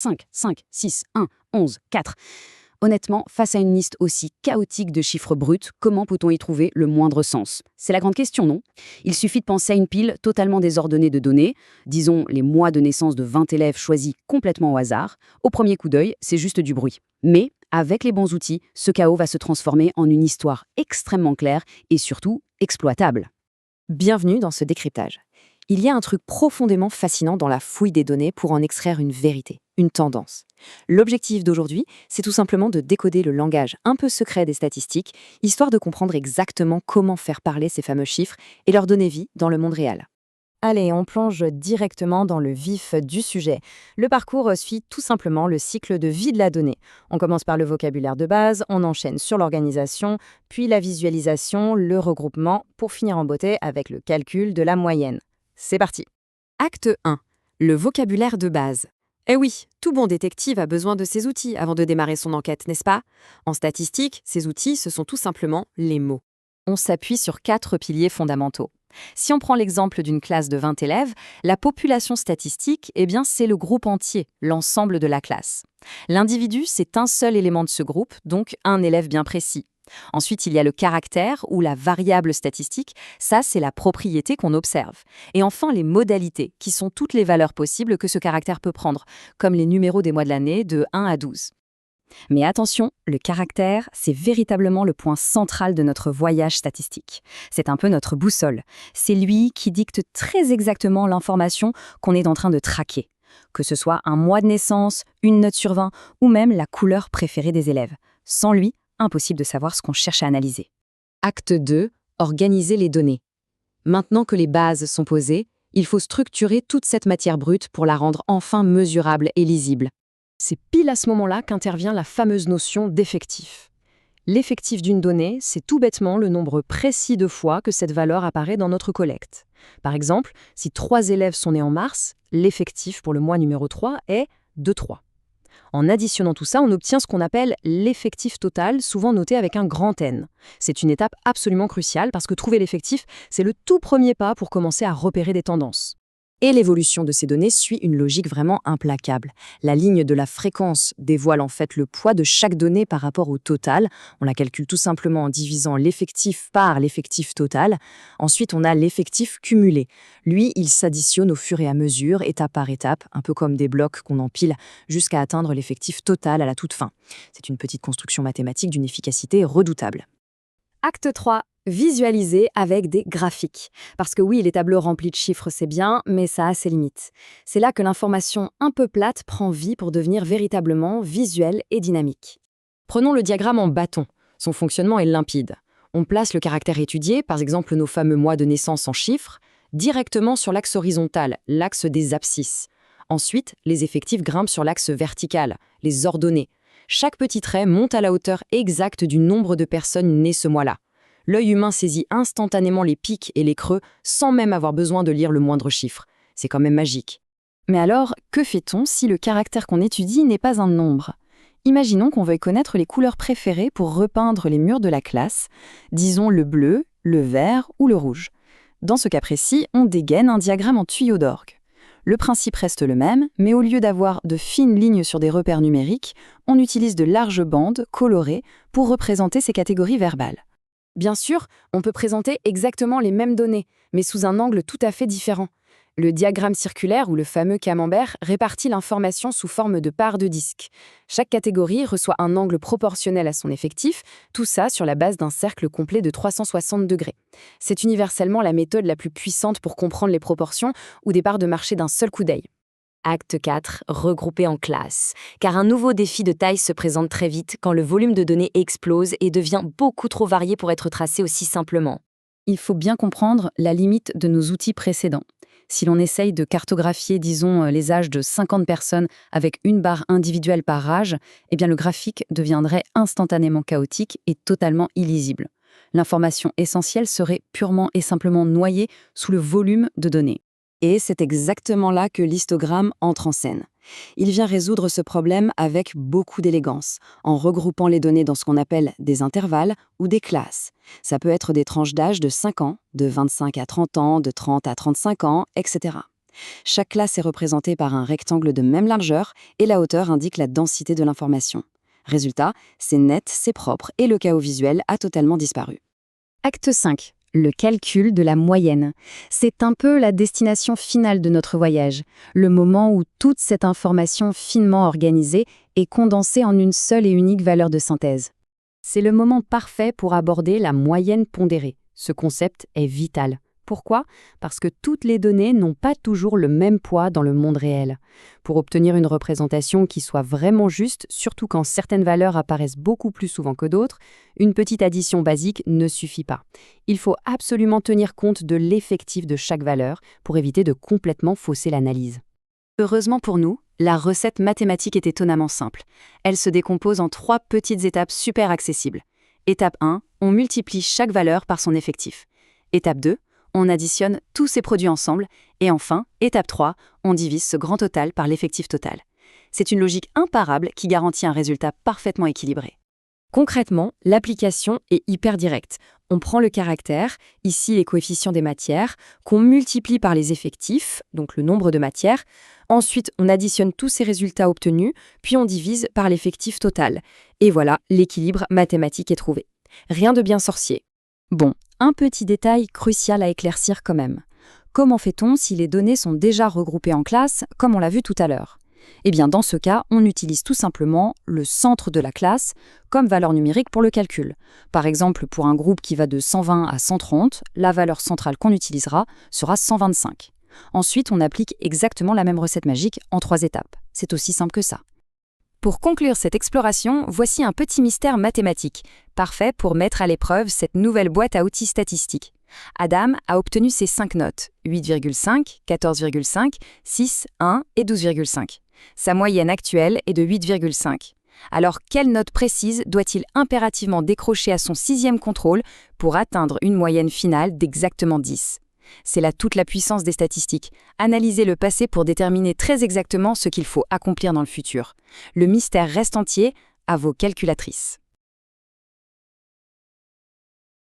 5, 5, 6, 1, 11, 4. Honnêtement, face à une liste aussi chaotique de chiffres bruts, comment peut-on y trouver le moindre sens? C'est la grande question, non? Il suffit de penser à une pile totalement désordonnée de données, disons les mois de naissance de 20 élèves choisis complètement au hasard. Au premier coup d'œil, c'est juste du bruit. Mais, avec les bons outils, ce chaos va se transformer en une histoire extrêmement claire et surtout exploitable. Bienvenue dans ce décryptage. Il y a un truc profondément fascinant dans la fouille des données pour en extraire une vérité, une tendance. L'objectif d'aujourd'hui, c'est tout simplement de décoder le langage un peu secret des statistiques, histoire de comprendre exactement comment faire parler ces fameux chiffres et leur donner vie dans le monde réel. Allez, on plonge directement dans le vif du sujet. Le parcours suit tout simplement le cycle de vie de la donnée. On commence par le vocabulaire de base, on enchaîne sur l'organisation, puis la visualisation, le regroupement, pour finir en beauté avec le calcul de la moyenne. C'est parti. Acte 1. Le vocabulaire de base. Eh oui, tout bon détective a besoin de ces outils avant de démarrer son enquête, n'est-ce pas? En statistique, ces outils, ce sont tout simplement les mots. On s'appuie sur 4 piliers fondamentaux. Si on prend l'exemple d'une classe de 20 élèves, la population statistique, c'est le groupe entier, l'ensemble de la classe. L'individu, c'est un seul élément de ce groupe, donc un élève bien précis. Ensuite, il y a le caractère ou la variable statistique, ça c'est la propriété qu'on observe. Et enfin, les modalités, qui sont toutes les valeurs possibles que ce caractère peut prendre, comme les numéros des mois de l'année de 1 à 12. Mais attention, le caractère, c'est véritablement le point central de notre voyage statistique. C'est un peu notre boussole. C'est lui qui dicte très exactement l'information qu'on est en train de traquer. Que ce soit un mois de naissance, une note sur 20 ou même la couleur préférée des élèves. Sans lui, impossible de savoir ce qu'on cherche à analyser. Acte 2. Organiser les données. Maintenant que les bases sont posées, il faut structurer toute cette matière brute pour la rendre enfin mesurable et lisible. C'est pile à ce moment-là qu'intervient la fameuse notion d'effectif. L'effectif d'une donnée, c'est tout bêtement le nombre précis de fois que cette valeur apparaît dans notre collecte. Par exemple, si 3 élèves sont nés en mars, l'effectif pour le mois numéro 3 est de 3. En additionnant tout ça, on obtient ce qu'on appelle l'effectif total, souvent noté avec un grand N. C'est une étape absolument cruciale parce que trouver l'effectif, c'est le tout premier pas pour commencer à repérer des tendances. Et l'évolution de ces données suit une logique vraiment implacable. La ligne de la fréquence dévoile en fait le poids de chaque donnée par rapport au total. On la calcule tout simplement en divisant l'effectif par l'effectif total. Ensuite, on a l'effectif cumulé. Lui, il s'additionne au fur et à mesure, étape par étape, un peu comme des blocs qu'on empile, jusqu'à atteindre l'effectif total à la toute fin. C'est une petite construction mathématique d'une efficacité redoutable. Acte 3. Visualiser avec des graphiques. Parce que oui, les tableaux remplis de chiffres, c'est bien, mais ça a ses limites. C'est là que l'information un peu plate prend vie pour devenir véritablement visuelle et dynamique. Prenons le diagramme en bâton. Son fonctionnement est limpide. On place le caractère étudié, par exemple nos fameux mois de naissance en chiffres, directement sur l'axe horizontal, l'axe des abscisses. Ensuite, les effectifs grimpent sur l'axe vertical, les ordonnées. Chaque petit trait monte à la hauteur exacte du nombre de personnes nées ce mois-là. L'œil humain saisit instantanément les pics et les creux sans même avoir besoin de lire le moindre chiffre. C'est quand même magique. Mais alors, que fait-on si le caractère qu'on étudie n'est pas un nombre? Imaginons qu'on veuille connaître les couleurs préférées pour repeindre les murs de la classe, disons le bleu, le vert ou le rouge. Dans ce cas précis, on dégaine un diagramme en tuyau d'orgue. Le principe reste le même, mais au lieu d'avoir de fines lignes sur des repères numériques, on utilise de larges bandes colorées pour représenter ces catégories verbales. Bien sûr, on peut présenter exactement les mêmes données, mais sous un angle tout à fait différent. Le diagramme circulaire ou le fameux camembert répartit l'information sous forme de parts de disque. Chaque catégorie reçoit un angle proportionnel à son effectif, tout ça sur la base d'un cercle complet de 360 degrés. C'est universellement la méthode la plus puissante pour comprendre les proportions ou des parts de marché d'un seul coup d'œil. Acte 4, regroupé en classes. Car un nouveau défi de taille se présente très vite quand le volume de données explose et devient beaucoup trop varié pour être tracé aussi simplement. Il faut bien comprendre la limite de nos outils précédents. Si l'on essaye de cartographier, disons, les âges de 50 personnes avec une barre individuelle par âge, le graphique deviendrait instantanément chaotique et totalement illisible. L'information essentielle serait purement et simplement noyée sous le volume de données. Et c'est exactement là que l'histogramme entre en scène. Il vient résoudre ce problème avec beaucoup d'élégance, en regroupant les données dans ce qu'on appelle des intervalles ou des classes. Ça peut être des tranches d'âge de 5 ans, de 25 à 30 ans, de 30 à 35 ans, etc. Chaque classe est représentée par un rectangle de même largeur et la hauteur indique la densité de l'information. Résultat, c'est net, c'est propre et le chaos visuel a totalement disparu. Acte 5. Le calcul de la moyenne. C'est un peu la destination finale de notre voyage, le moment où toute cette information finement organisée est condensée en une seule et unique valeur de synthèse. C'est le moment parfait pour aborder la moyenne pondérée. Ce concept est vital. Pourquoi ? Parce que toutes les données n'ont pas toujours le même poids dans le monde réel. Pour obtenir une représentation qui soit vraiment juste, surtout quand certaines valeurs apparaissent beaucoup plus souvent que d'autres, une petite addition basique ne suffit pas. Il faut absolument tenir compte de l'effectif de chaque valeur pour éviter de complètement fausser l'analyse. Heureusement pour nous, la recette mathématique est étonnamment simple. Elle se décompose en 3 petites étapes super accessibles. Étape 1, on multiplie chaque valeur par son effectif. Étape 2, on additionne tous ces produits ensemble. Et enfin, étape 3, on divise ce grand total par l'effectif total. C'est une logique imparable qui garantit un résultat parfaitement équilibré. Concrètement, l'application est hyper directe. On prend le caractère, ici les coefficients des matières, qu'on multiplie par les effectifs, donc le nombre de matières. Ensuite, on additionne tous ces résultats obtenus, puis on divise par l'effectif total. Et voilà, l'équilibre mathématique est trouvé. Rien de bien sorcier. Bon, un petit détail crucial à éclaircir quand même. Comment fait-on si les données sont déjà regroupées en classes, comme on l'a vu tout à l'heure ? Eh bien, dans ce cas, on utilise tout simplement le centre de la classe comme valeur numérique pour le calcul. Par exemple, pour un groupe qui va de 120 à 130, la valeur centrale qu'on utilisera sera 125. Ensuite, on applique exactement la même recette magique en 3 étapes. C'est aussi simple que ça. Pour conclure cette exploration, voici un petit mystère mathématique, parfait pour mettre à l'épreuve cette nouvelle boîte à outils statistiques. Adam a obtenu ses 5 notes, 8,5, 14,5, 6, 1 et 12,5. Sa moyenne actuelle est de 8,5. Alors, quelle note précise doit-il impérativement décrocher à son 6e contrôle pour atteindre une moyenne finale d'exactement 10 ? C'est là toute la puissance des statistiques. Analyser le passé pour déterminer très exactement ce qu'il faut accomplir dans le futur. Le mystère reste entier, à vos calculatrices.